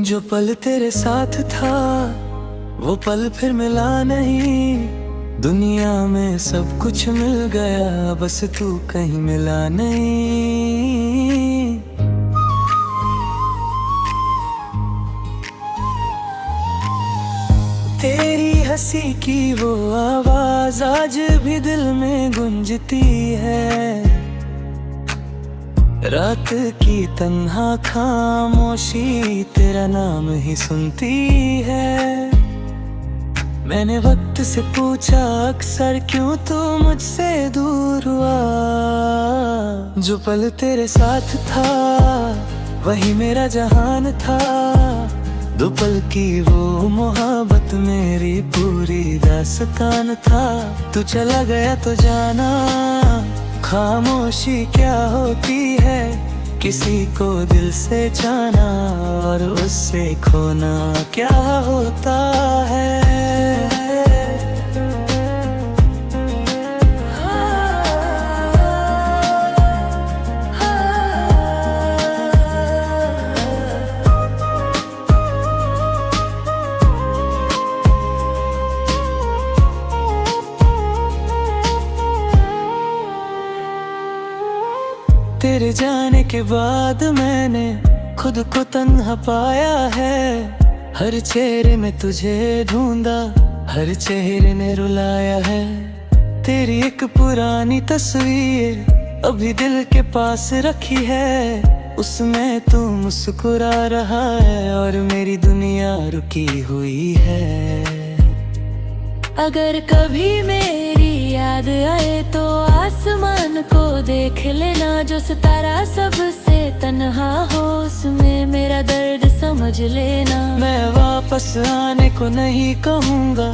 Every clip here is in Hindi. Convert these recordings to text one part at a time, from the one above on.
जो पल तेरे साथ था वो पल फिर मिला नहीं। दुनिया में सब कुछ मिल गया, बस तू कहीं मिला नहीं। तेरी हंसी की वो आवाज आज भी दिल में गूंजती है। रात की तन्हा खामोशी तेरा नाम ही सुनती है। मैंने वक्त से पूछा अक्सर क्यों तू मुझसे दूर हुआ। जो पल तेरे साथ था वही मेरा जहान था। दो पल की वो मोहब्बत मेरी पूरी दास्तान था। तू चला गया तो जाना खामोशी क्या होती है। किसी को दिल से जाना और उससे खोना क्या होता है। तेरे जाने के बाद मैंने खुद को तन्हा पाया है। हर चेहरे में तुझे ढूंढा, हर चेहरे ने रुलाया है। तेरी एक पुरानी तस्वीर अभी दिल के पास रखी है। उसमें तू मुस्कुरा रहा है और मेरी दुनिया रुकी हुई है। अगर कभी मेरी याद आए तो आसमान को देख लेना। जो सितारा सबसे तन्हा हो उसमें मेरा दर्द समझ लेना। मैं वापस आने को नहीं कहूँगा,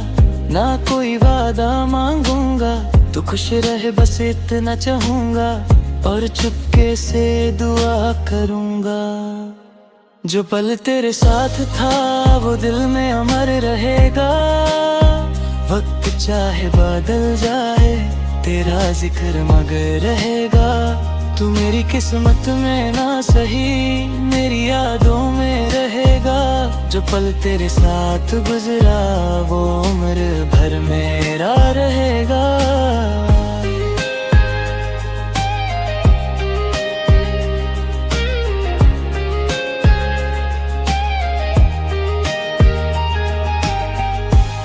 ना कोई वादा मांगूंगा। तू खुश रहे बस इतना चाहूँगा और चुपके से दुआ करूँगा। जो पल तेरे साथ था वो दिल में अमर रहेगा। वक्त चाहे बादल जाए तेरा जिक्र मगर रहेगा। तू मेरी किस्मत में ना सही मेरी यादों में रहेगा। जो पल तेरे साथ गुजरा वो उम्र भर मेरा रहेगा।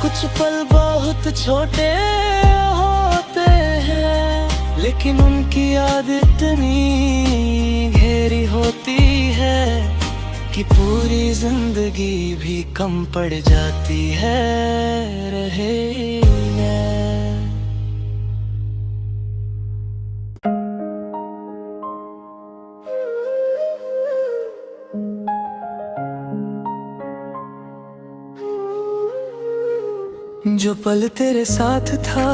कुछ पल बहुत छोटे होते हैं लेकिन उनकी याद इतनी गहरी होती है कि पूरी जिंदगी भी कम पड़ जाती है। रहे ना जो पल तेरे साथ था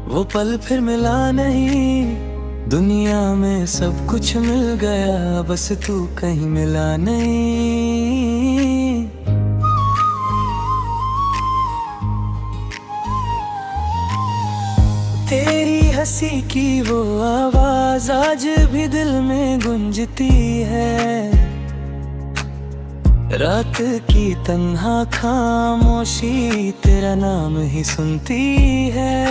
वो पल फिर मिला नहीं। दुनिया में सब कुछ मिल गया, बस तू कहीं मिला नहीं। तेरी हंसी की वो आवाज आज भी दिल में गूंजती है। रात की तन्हा खामोशी तेरा नाम ही सुनती है।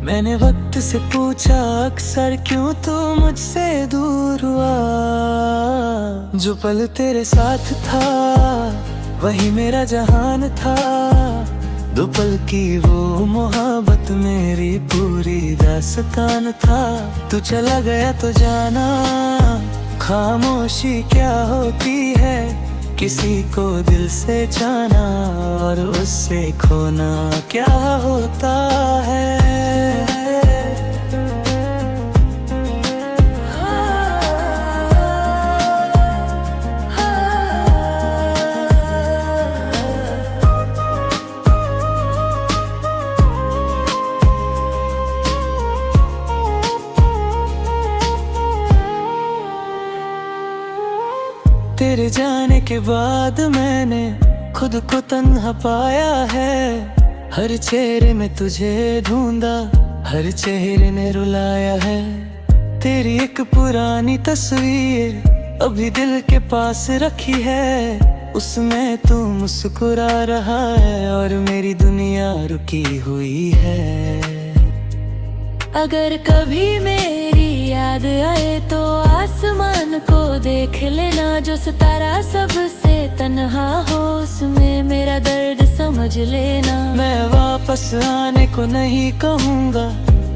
मैंने वक्त से पूछा अक्सर क्यों तू मुझसे दूर हुआ। जो पल तेरे साथ था वही मेरा जहान था। दो पल की वो मोहब्बत मेरी पूरी दास्तान था। तू चला गया तो जाना खामोशी क्या होती है। किसी को दिल से जाना और उससे खोना क्या होता है। तेरे जाने के बाद मैंने खुद को तन्हा पाया है। हर चेहरे में तुझे ढूंढा, हर चेहरे ने रुलाया है। तेरी एक पुरानी तस्वीर अभी दिल के पास रखी है, उसमें तू मुस्कुरा रहा है और मेरी दुनिया रुकी हुई है। अगर कभी मेरी याद आए तो आसमान को देख लेना, जो सितारा सबसे तन्हा हो उसमें मेरा दर्द समझ लेना। मैं वापस आने को नहीं कहूँगा,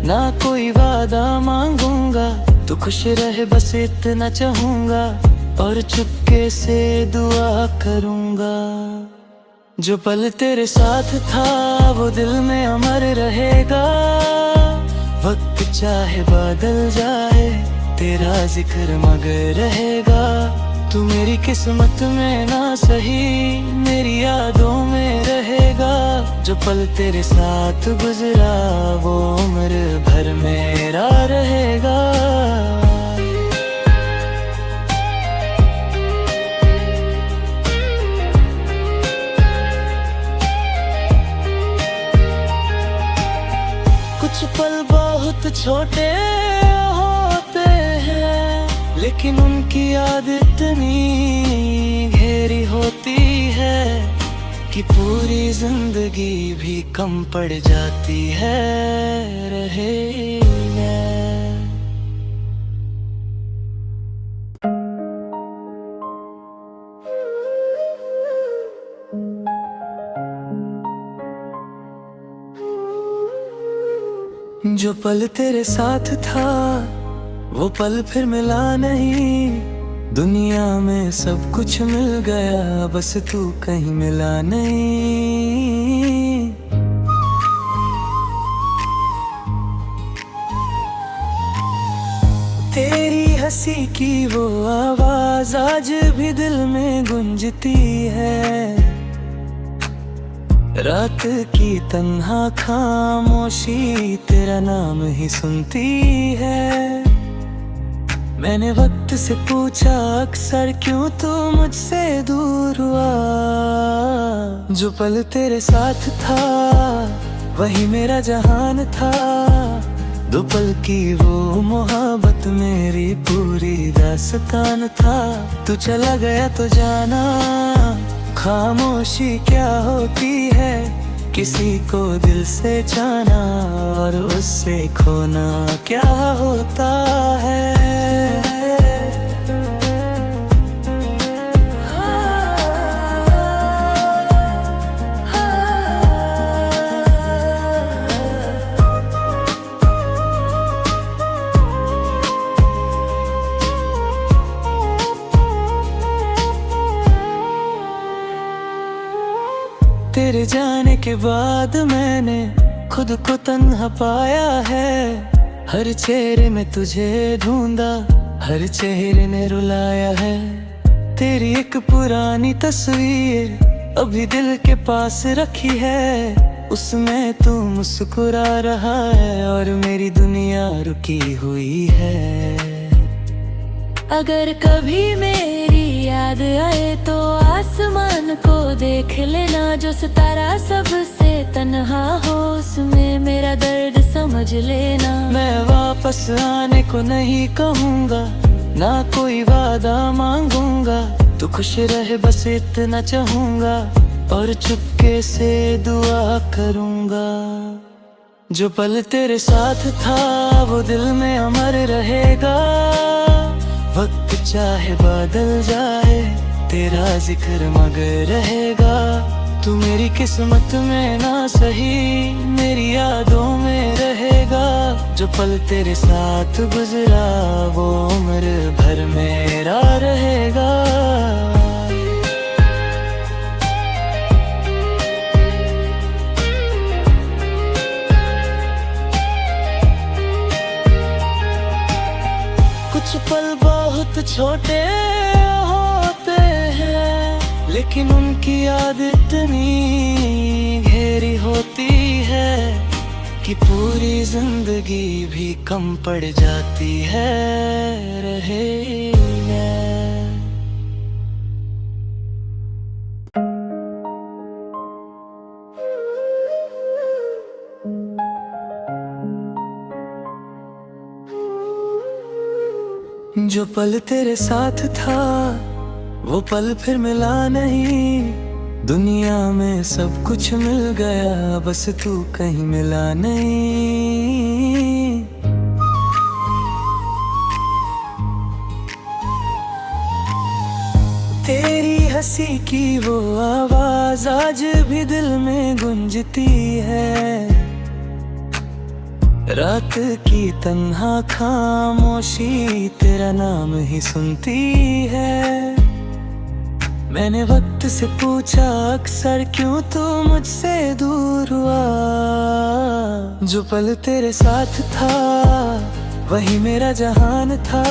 ना कोई वादा मांगूंगा, तू खुश रहे बस इतना चाहूँगा और चुपके से दुआ करूँगा। जो पल तेरे साथ था वो दिल में अमर रहेगा, वक्त चाहे बादल जाए तेरा जिक्र मगर रहेगा। तू मेरी किस्मत में ना सही मेरी यादों में रहेगा, जो पल तेरे साथ गुजरा वो उम्र भर मेरा रहेगा। कुछ पल बहुत छोटे होते हैं, लेकिन उनकी याद इतनी गहरी होती है कि पूरी जिंदगी भी कम पड़ जाती है। रहे जो पल तेरे साथ था वो पल फिर मिला नहीं, दुनिया में सब कुछ मिल गया बस तू कहीं मिला नहीं। तेरी हंसी की वो आवाज आज भी दिल में गूंजती है, रात की तन्हा खामोशी तेरा नाम ही सुनती है। मैंने वक्त से पूछा अक्सर क्यों तू मुझसे दूर हुआ, जो पल तेरे साथ था वही मेरा जहान था। दो पल की वो मोहब्बत मेरी पूरी दास्तान था। तू चला गया तो जाना खामोशी क्या होती है, किसी को दिल से जाना और उससे खोना क्या होता है। तेरे जाने के बाद मैंने खुद को तन्हा पाया है, हर चेहरे में तुझे ढूंढा हर चेहरे ने रुलाया है। तेरी एक पुरानी तस्वीर अभी दिल के पास रखी है, उसमें तू मुस्कुरा रहा है और मेरी दुनिया रुकी हुई है। अगर कभी मेरी याद आए तो आसमान को देख लेना, जो सितारा सबसे तन्हा हो उसमें मेरा दर्द समझ लेना। मैं वापस आने को नहीं कहूँगा, ना कोई वादा मांगूंगा, तू खुश रहे बस इतना चाहूँगा और चुपके से दुआ करूँगा। जो पल तेरे साथ था वो दिल में अमर रहेगा, वक्त चाहे बादल जाए तेरा जिक्र मगर रहेगा। तू मेरी किस्मत में ना सही मेरी यादों में रहेगा, जो पल तेरे साथ गुजरा वो उम्र भर मेरा रहेगा। कुछ पल बहुत छोटे होते हैं, लेकिन उनकी याद इतनी गहरी होती है कि पूरी जिंदगी भी कम पड़ जाती है। रहे जो पल तेरे साथ था वो पल फिर मिला नहीं। दुनिया में सब कुछ मिल गया, बस तू कहीं मिला नहीं। तेरी हंसी की वो आवाज आज भी दिल में गूंजती है। रात की तन्हा खामोशी तेरा नाम ही सुनती है। मैंने वक्त से पूछा अक्सर क्यों तू मुझसे दूर हुआ। जो पल तेरे साथ था वही मेरा जहान था।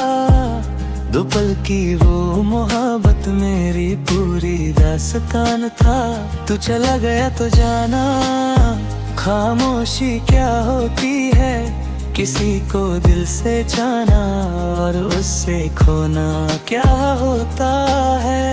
दो पल की वो मोहब्बत मेरी पूरी दास्तान था। तू चला गया तो जाना खामोशी क्या होती है। किसी को दिल से जाना और उससे खोना क्या होता है।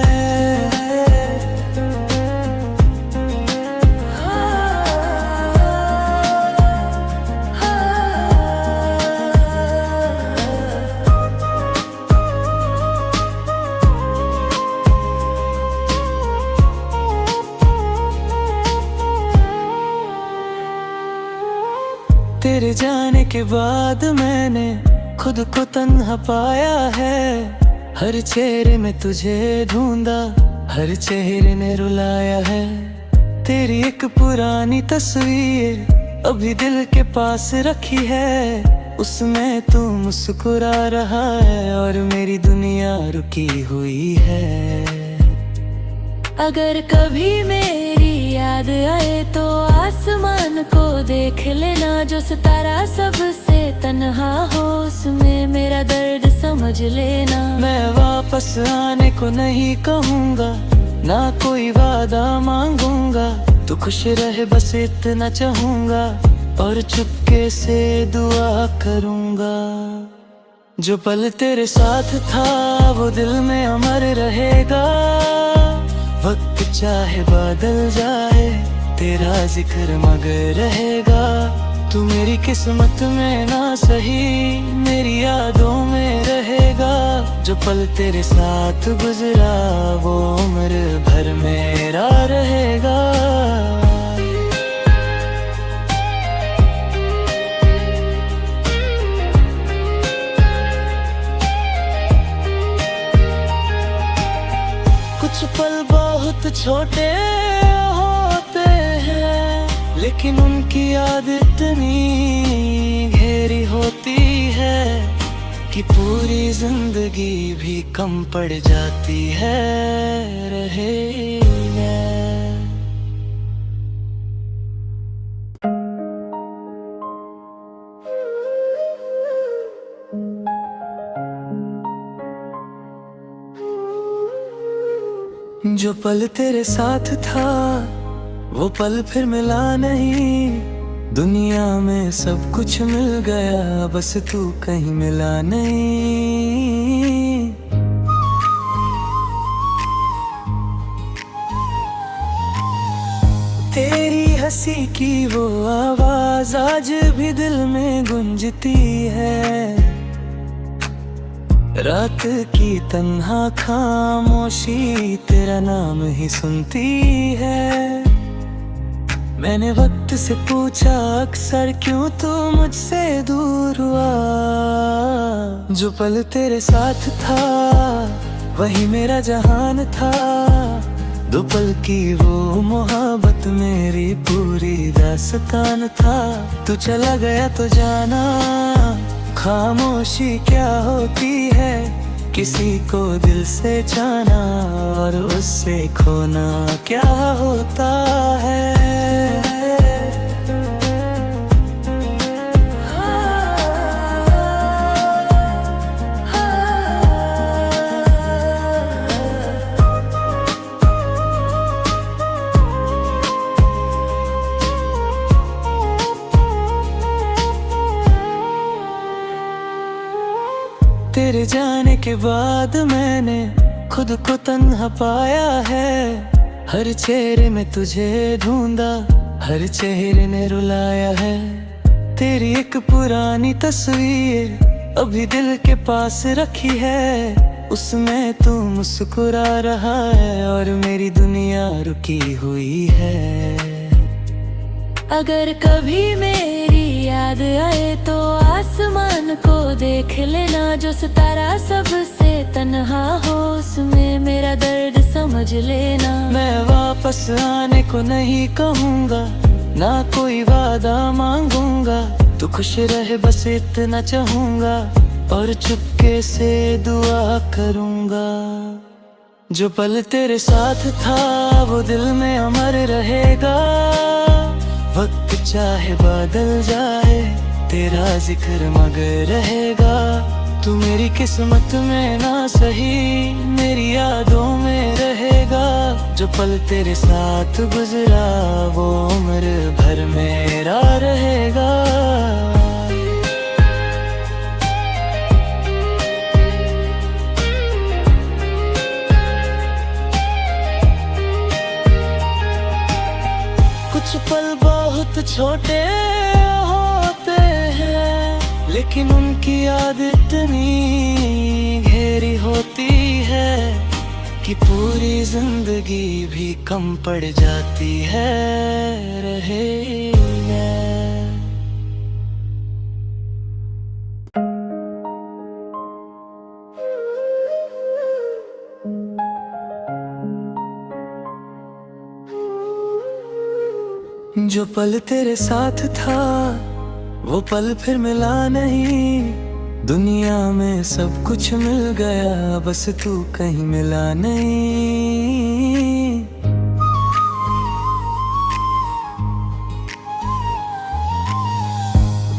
तेरे जाने के बाद मैंने खुद को तन्हा पाया है। हर चेहरे में तुझे ढूंढा, हर चेहरे ने रुलाया है। तेरी एक पुरानी तस्वीर अभी दिल के पास रखी है। उसमें तू मुस्कुरा रहा है और मेरी दुनिया रुकी हुई है। अगर कभी मेरी याद आए तो आसमान को देख लेना। जो सितारा सबसे तन्हा हो उसमें मेरा दर्द समझ लेना। मैं वापस आने को नहीं कहूँगा, ना कोई वादा मांगूंगा। तू खुश रहे बस इतना चाहूँगा और चुपके से दुआ करूँगा। जो पल तेरे साथ था वो दिल में अमर रहेगा। वक्त चाहे बादल जाए तेरा जिक्र मगर रहेगा। तू मेरी किस्मत में ना सही मेरी यादों में रहेगा। जो पल तेरे साथ गुजरा वो उम्र भर मेरा रहेगा। कुछ पल बहुत छोटे होते हैं लेकिन उनकी याद इतनी गहरी होती है कि पूरी जिंदगी भी कम पड़ जाती है। रहेगा जो पल तेरे साथ था वो पल फिर मिला नहीं। दुनिया में सब कुछ मिल गया, बस तू कहीं मिला नहीं। तेरी हंसी की वो आवाज आज भी दिल में गूंजती है। रात की तन्हा खामोशी तेरा नाम ही सुनती है। मैंने वक्त से पूछा अक्सर क्यों तू मुझसे दूर हुआ। जो पल तेरे साथ था वही मेरा जहान था। दो पल की वो मोहब्बत मेरी पूरी दास्तान था। तू चला गया तो जाना खामोशी क्या होती है। किसी को दिल से जाना और उससे खोना क्या होता है। तेरे जाने के बाद मैंने खुद को तन्हा पाया है। हर चेहरे में तुझे ढूंढा, हर चेहरे ने रुलाया है। तेरी एक पुरानी तस्वीर अभी दिल के पास रखी है, उसमें तू मुस्कुरा रहा है और मेरी दुनिया रुकी हुई है। अगर कभी मेरी याद आए तो आसमान को देख लेना, जो सितारा सबसे तन्हा हो उसमें मेरा दर्द समझ लेना। मैं वापस आने को नहीं कहूँगा, ना कोई वादा मांगूंगा, तू खुश रहे बस इतना चाहूंगा और चुपके से दुआ करूंगा। जो पल तेरे साथ था वो दिल में अमर रहेगा, वक्त चाहे बादल जाए तेरा जिक्र मगर रहेगा। तू मेरी किस्मत में ना सही मेरी यादों में रहेगा, जो पल तेरे साथ गुजरा वो उम्र भर मेरा रहेगा। कुछ पल बहुत छोटे होते हैं, लेकिन उनकी याद इतनी गहरी होती है कि पूरी जिंदगी भी कम पड़ जाती है। रहेगा जो पल तेरे साथ था वो पल फिर मिला नहीं, दुनिया में सब कुछ मिल गया बस तू कहीं मिला नहीं।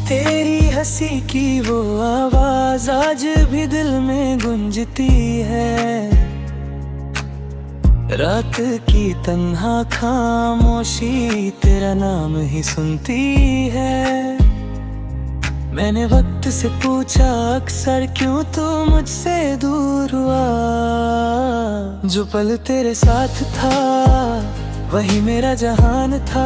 तेरी हंसी की वो आवाज आज भी दिल में गूंजती है, रात की तन्हा खामोशी तेरा नाम ही सुनती है। मैंने वक्त से पूछा अक्सर क्यों तू मुझसे दूर हुआ, जो पल तेरे साथ था वही मेरा जहान था।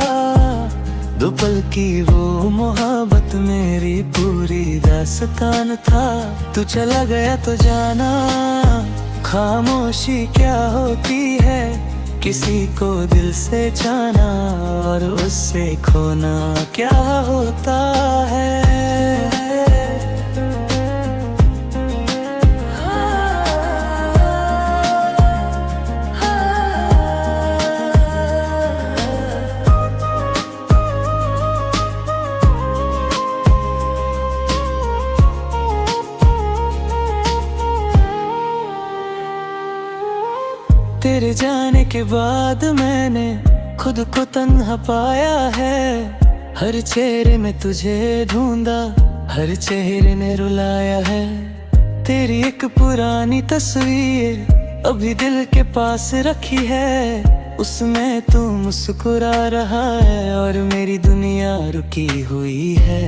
दो पल की वो मोहब्बत मेरी पूरी दास्तान था। तू चला गया तो जाना खामोशी क्या होती है, किसी को दिल से जाना और उससे खोना क्या होता है। तेरे जाने के बाद मैंने खुद को तन्हा पाया है, हर चेहरे में तुझे ढूंढा हर चेहरे ने रुलाया है। तेरी एक पुरानी तस्वीर अभी दिल के पास रखी है, उसमें तू मुस्कुरा रहा है और मेरी दुनिया रुकी हुई है।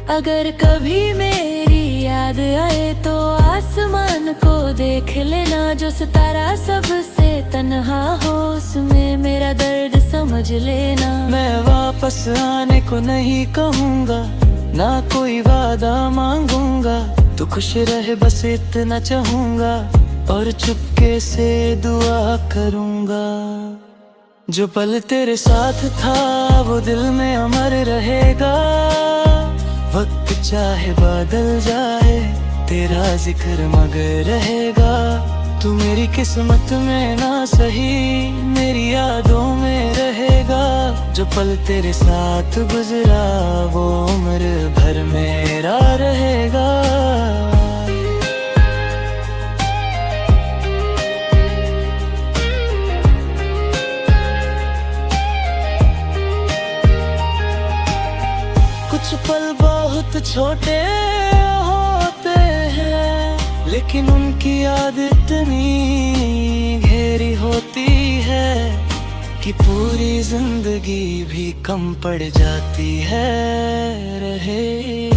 अगर कभी मेरी याद आए तो आसमान को देख लेना, जो सितारा सबसे तन्हा हो उसमें मेरा दर्द समझ लेना। मैं वापस आने को नहीं कहूँगा, ना कोई वादा मांगूंगा, तू खुश रहे बस इतना चाहूंगा और चुपके से दुआ करूंगा। जो पल तेरे साथ था वो दिल में अमर रहेगा, वक्त चाहे बादल जाए तेरा जिक्र मगर रहेगा। तू मेरी किस्मत में ना सही मेरी यादों में रहेगा, जो पल तेरे साथ गुजरा वो उम्र भर मेरा रहेगा। कुछ पल बहुत छोटे होते हैं, लेकिन उनकी याद इतनी गहरी होती है कि पूरी जिंदगी भी कम पड़ जाती है। रहेगा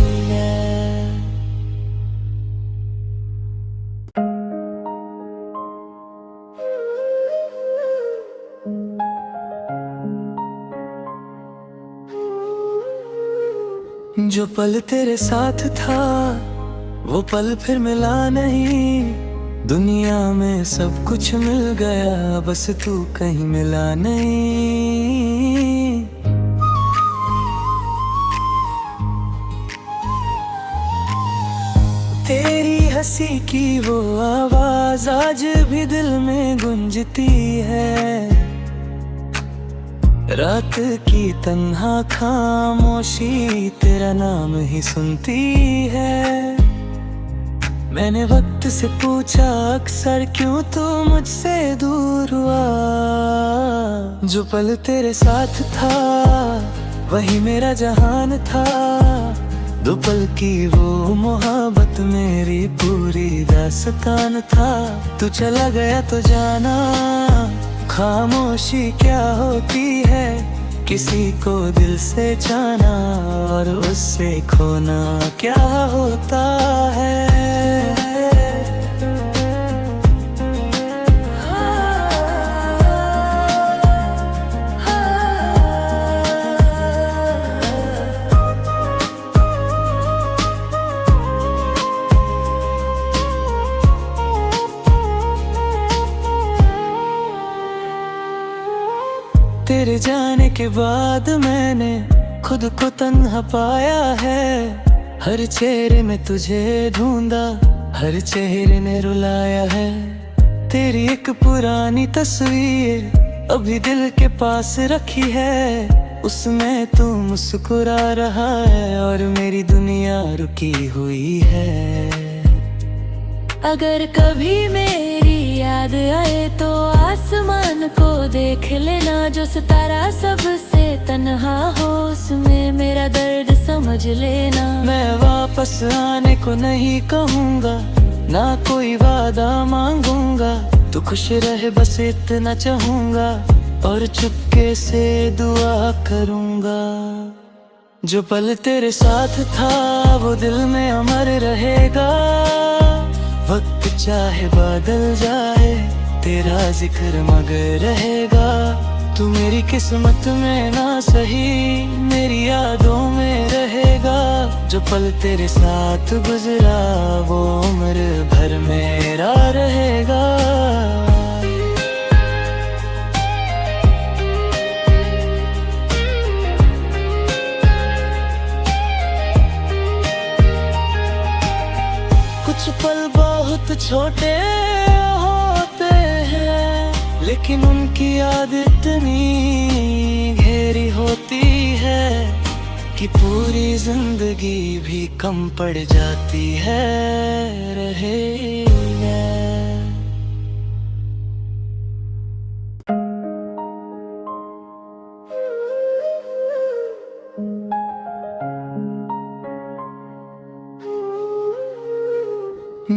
जो पल तेरे साथ था वो पल फिर मिला नहीं। दुनिया में सब कुछ मिल गया, बस तू कहीं मिला नहीं। तेरी हंसी की वो आवाज आज भी दिल में गूंजती है। रात की तन्हा खामोशी तेरा नाम ही सुनती है। मैंने वक्त से पूछा अक्सर क्यों तू मुझसे दूर हुआ। जो पल तेरे साथ था वही मेरा जहान था। दो पल की वो मोहब्बत मेरी पूरी दास्तान था। तू चला गया तो जाना खामोशी क्या होती है। किसी को दिल से जाना और उससे खोना क्या होता है। तेरे जाने के बाद मैंने खुद को तन्हा पाया है। हर चेहरे में तुझे ढूंढा, हर चेहरे ने रुलाया है। तेरी एक पुरानी तस्वीर अभी दिल के पास रखी है। उसमें तू मुस्कुरा रहा है और मेरी दुनिया रुकी हुई है। अगर कभी मेरी याद आए तो आसमान को देख लेना। जो सितारा सबसे तन्हा हो उसमें मेरा दर्द समझ लेना। मैं वापस आने को नहीं कहूँगा, ना कोई वादा मांगूंगा। तू खुश रहे बस इतना चाहूँगा और चुपके से दुआ करूँगा। जो पल तेरे साथ था वो दिल में अमर रहेगा। वक्त चाहे बादल जाए तेरा जिक्र मगर रहेगा। तू मेरी किस्मत में ना सही मेरी यादों में रहेगा। जो पल तेरे साथ गुजरा वो उम्र भर मेरा रहेगा। कुछ पल बहुत छोटे होते हैं लेकिन उनकी याद इतनी गहरी होती है कि पूरी जिंदगी भी कम पड़ जाती है। रहेगा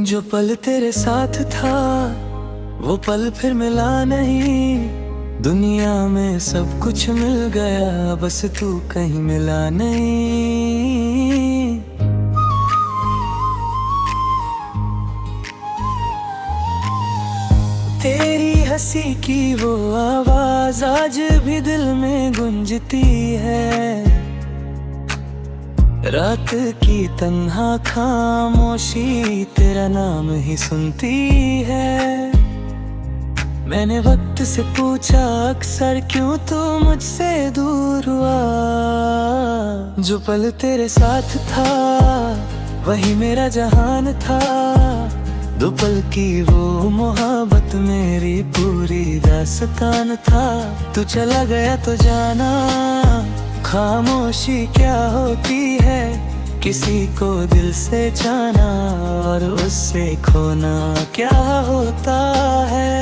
जो पल तेरे साथ था वो पल फिर मिला नहीं। दुनिया में सब कुछ मिल गया, बस तू कहीं मिला नहीं। तेरी हंसी की वो आवाज आज भी दिल में गूंजती है। रात की तन्हा खामोशी तेरा नाम ही सुनती है। मैंने वक्त से पूछा अक्सर क्यों तू मुझसे दूर हुआ। जो पल तेरे साथ था वही मेरा जहान था। दो पल की वो मोहब्बत मेरी पूरी दास्तान था। तू चला गया तो जाना खामोशी क्या होती है। किसी को दिल से जाना और उससे खोना क्या होता है।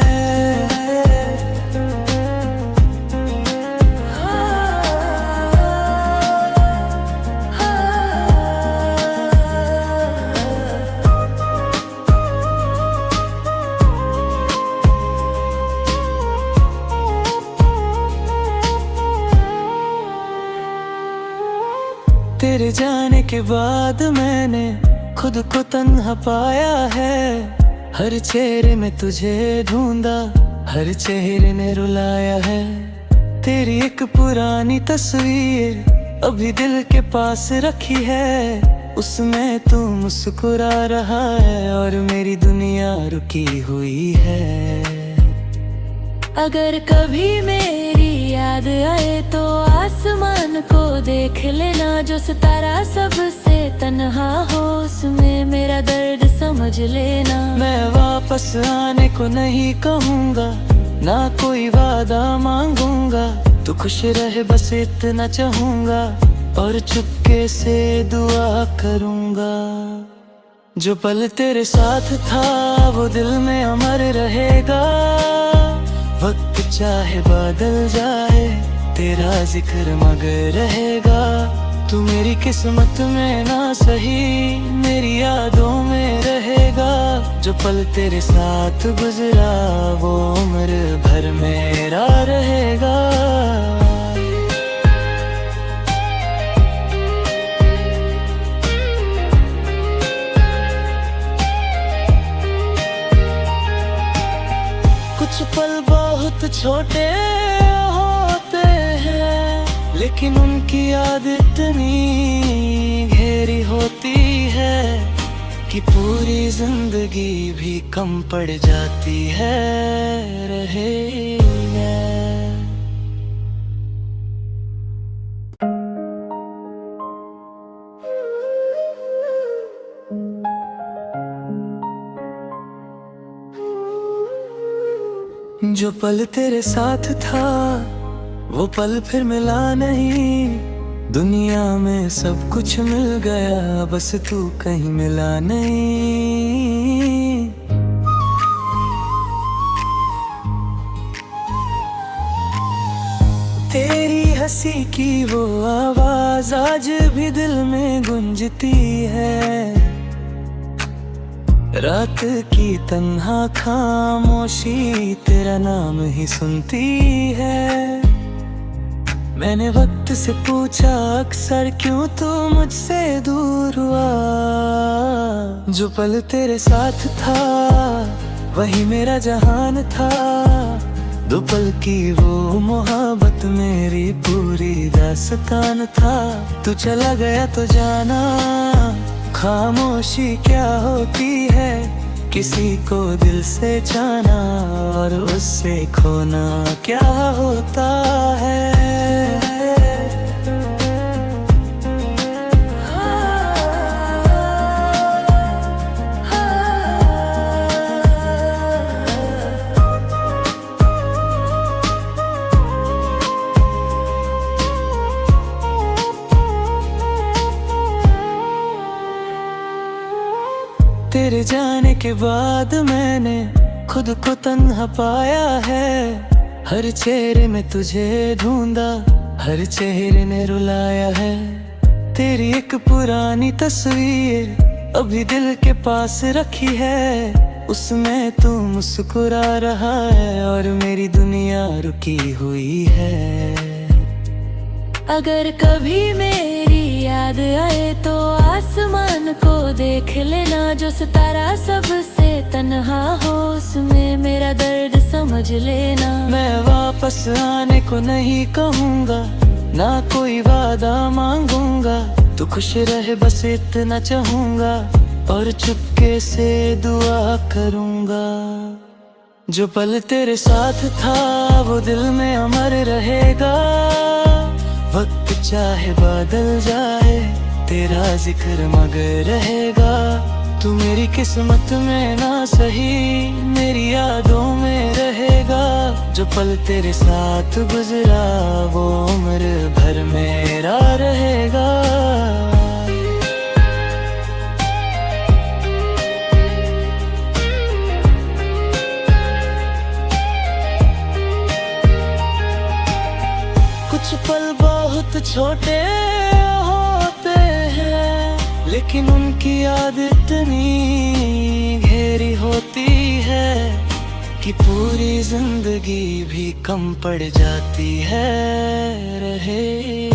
तेरे जाने के बाद मैंने खुद को तन्हा पाया है। हर चेहरे में तुझे ढूंढा, हर चेहरे ने रुलाया है। तेरी एक पुरानी तस्वीर अभी दिल के पास रखी है, उसमें तू मुस्कुरा रहा है और मेरी दुनिया रुकी हुई है। अगर कभी मेरी याद आए तो आसमान को देख लेना, जो सितारा सबसे तन्हा हो उसमें मेरा दर्द समझ लेना। मैं वापस आने को नहीं कहूँगा, ना कोई वादा मांगूंगा, तू खुश रहे बस इतना चाहूँगा और चुपके से दुआ करूँगा। जो पल तेरे साथ था वो दिल में अमर रहेगा, वक्त चाहे बादल जाए तेरा जिक्र मगर रहेगा। तू मेरी किस्मत में ना सही मेरी यादों में रहेगा, जो पल तेरे साथ गुजरा वो उम्र भर मेरा रहेगा। कुछ पल बहुत छोटे होते हैं, लेकिन उनकी याद इतनी गहरी होती है कि पूरी जिंदगी भी कम पड़ जाती है। रहेगा जो पल तेरे साथ था वो पल फिर मिला नहीं, दुनिया में सब कुछ मिल गया बस तू कहीं मिला नहीं। तेरी हंसी की वो आवाज आज भी दिल में गूंजती है, रात की तन्हा खामोशी तेरा नाम ही सुनती है। मैंने वक्त से पूछा अक्सर क्यों तू मुझसे दूर हुआ, जो पल तेरे साथ था वही मेरा जहान था। दो पल की वो मोहब्बत मेरी पूरी दास्तान था। तू चला गया तो जाना खामोशी क्या होती है, किसी को दिल से जाना और उससे खोना क्या होता है। तेरे जाने के बाद मैंने खुद को तन्हा पाया है, हर चेहरे में तुझे ढूंढा, हर चेहरे ने रुलाया है। तेरी एक पुरानी तस्वीर अभी दिल के पास रखी है, उसमें तू मुस्कुरा रहा है और मेरी दुनिया रुकी हुई है। अगर कभी मेरी याद आए तो आसमान को देख लेना, जो सितारा सबसे तन्हा हो उसमें मेरा दर्द समझ लेना। मैं वापस आने को नहीं कहूँगा, ना कोई वादा मांगूंगा, तू खुश रहे बस इतना चाहूँगा और चुपके से दुआ करूँगा। जो पल तेरे साथ था वो दिल में अमर रहेगा, वक्त चाहे बादल जाए तेरा जिक्र मगर रहेगा। तू मेरी किस्मत में ना सही मेरी यादों में रहेगा, जो पल तेरे साथ गुजरा वो उम्र भर मेरा रहेगा। कुछ पल बहुत छोटे होते हैं, लेकिन उनकी याद इतनी गहरी होती है कि पूरी जिंदगी भी कम पड़ जाती है। रहेगा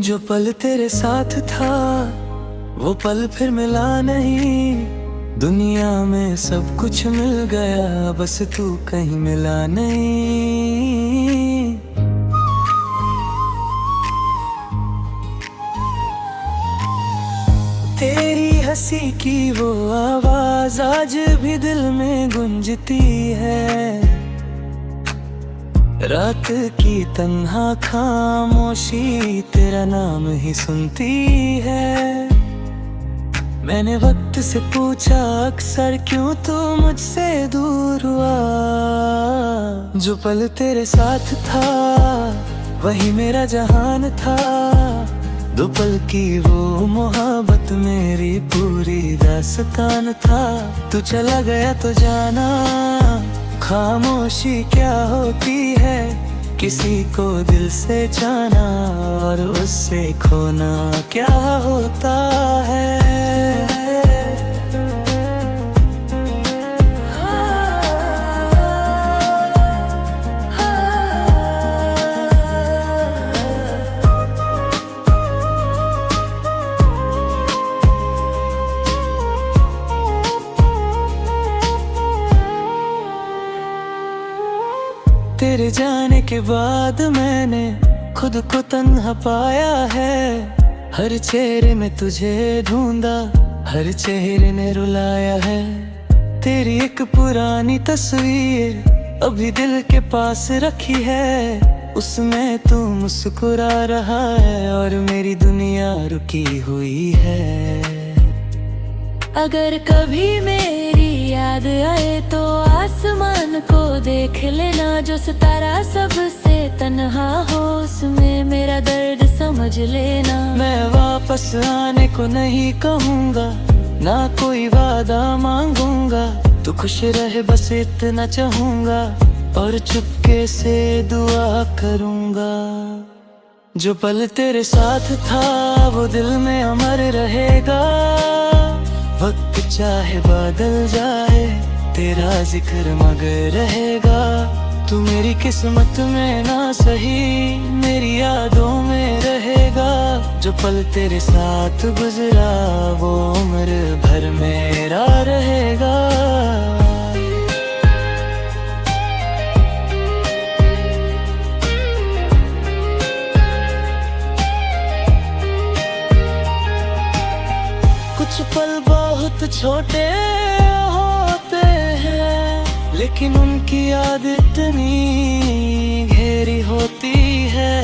जो जो पल तेरे साथ था वो पल फिर मिला नहीं। दुनिया में सब कुछ मिल गया, बस तू कहीं मिला नहीं। तेरी हंसी की वो आवाज आज भी दिल में गूंजती है। रात की तन्हा खामोशी तेरा नाम ही सुनती है। मैंने वक्त से पूछा अक्सर क्यों तू मुझसे दूर हुआ। जो पल तेरे साथ था वही मेरा जहान था। दो पल की वो मोहब्बत मेरी पूरी दास्तान था। तू चला गया तो जाना खामोशी क्या होती है। किसी को दिल से जाना और उससे खोना क्या होता है। तेरे जाने के बाद मैंने खुद को तन्हा पाया है। हर चेहरे में तुझे ढूंढा, हर चेहरे ने रुलाया है। तेरी एक पुरानी तस्वीर अभी दिल के पास रखी है। उसमें तू मुस्कुरा रहा है और मेरी दुनिया रुकी हुई है। अगर कभी मेरी याद आए तो आसमान को देख लेना। जो सितारा सबसे तन्हा हो उसमें मेरा दर्द समझ लेना। मैं वापस आने को नहीं कहूँगा, ना कोई वादा मांगूंगा। तू खुश रहे बस इतना चाहूँगा और चुपके से दुआ करूँगा। जो पल तेरे साथ था वो दिल में अमर रहेगा। वक्त चाहे बादल जाए तेरा जिक्र मगर रहेगा। तू मेरी किस्मत में ना सही मेरी यादों में रहेगा। जो पल तेरे साथ गुजरा वो उम्र भर मेरा रहेगा। कुछ पल बहुत छोटे होते हैं लेकिन उनकी याद इतनी गहरी होती है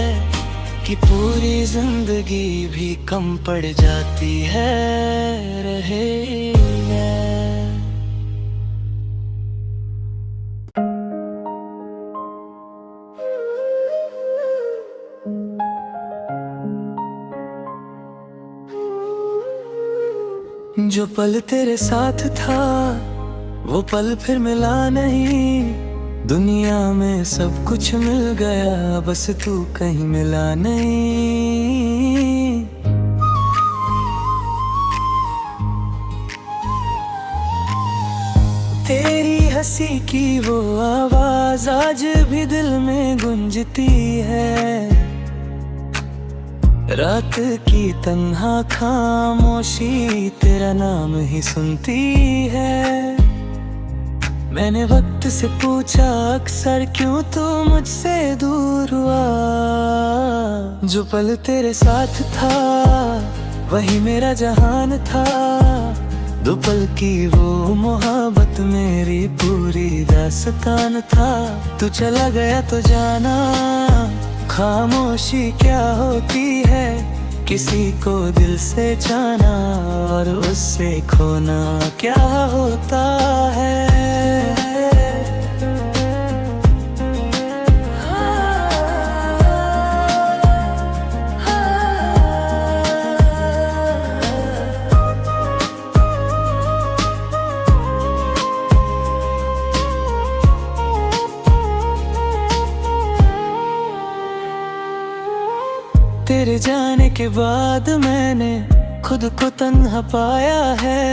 कि पूरी जिंदगी भी कम पड़ जाती है। रहेगा जो पल तेरे साथ था वो पल फिर मिला नहीं। दुनिया में सब कुछ मिल गया, बस तू कहीं मिला नहीं। तेरी हंसी की वो आवाज आज भी दिल में गूंजती है। रात की तन्हा खामोशी तेरा नाम ही सुनती है। मैंने वक्त से पूछा अक्सर क्यों तू मुझसे दूर हुआ। जो पल तेरे साथ था वही मेरा जहान था। दो पल की वो मोहब्बत मेरी पूरी दास्तान था। तू चला गया तो जाना खामोशी क्या होती है। किसी को दिल से जाना और उससे खोना क्या होता है। तेरे जाने के बाद मैंने खुद को तन्हा पाया है।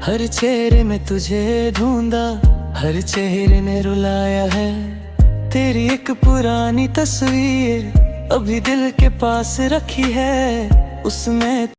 हर चेहरे में तुझे ढूंढा, हर चेहरे ने रुलाया है। तेरी एक पुरानी तस्वीर अभी दिल के पास रखी है, उसमें